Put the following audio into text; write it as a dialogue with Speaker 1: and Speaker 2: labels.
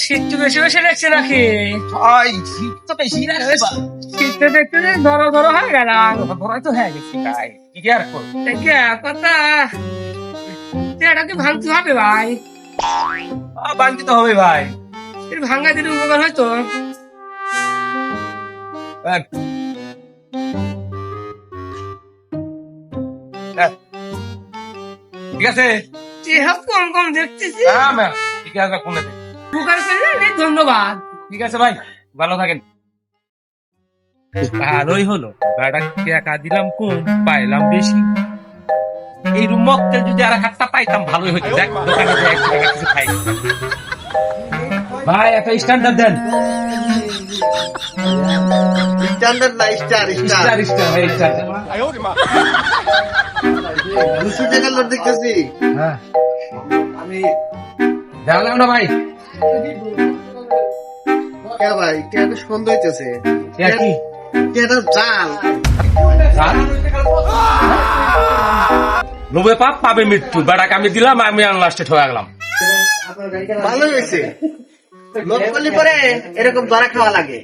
Speaker 1: শীত তো বেশি বেশি দেখছে নাকি?
Speaker 2: ভাই শীত তো বেশি না
Speaker 1: শীতটা দেখতে ধরো ধরো হয়ে গেলাম।
Speaker 2: ভরাই তো হয়ে গেছি ভাই কি আর করবো
Speaker 1: দেখে কথা এটা কি ভাঙতে হবে ভাই?
Speaker 2: বানতে তো হবে ভাই
Speaker 1: এটা ভাঙা দিলে উপকার হয়তো।
Speaker 2: ঠিক আছে
Speaker 1: চেহারা কম কম দেখতেছি।
Speaker 2: ঠিক আছে ফোনে দে।
Speaker 1: উপকার করলে ধন্যবাদ।
Speaker 2: ঠিক আছে ভাই ভালো থাকেন ভালোই হলো গাড়া টাকা দিলাম কম পাইলাম বেশি এই রুম মক্কেল যদি আর হাতটা পাইতাম ভালোই হতো দেখ দোকানে যে 1 টাকা কিছু খাই ভাই একটা স্ট্যান্ডার্ড দেন
Speaker 3: স্ট্যান্ডার্ড না স্টার
Speaker 2: স্টার স্টার ভাই স্টার
Speaker 3: 200 টাকার নোট দেখতেছি।
Speaker 2: হ্যাঁ জানলাম না ভাই
Speaker 3: কে ভাই কে সুন্দর হইতেছে
Speaker 2: কি
Speaker 3: কেটা জাল
Speaker 2: লোভে পাপ পাবে মৃত্যু বেড়াকে আমি দিলাম আমি লাস্টে ঠকে গেলাম
Speaker 3: ভালো হয়েছে লোক করলে পরে এরকম ধরা খাওয়া লাগে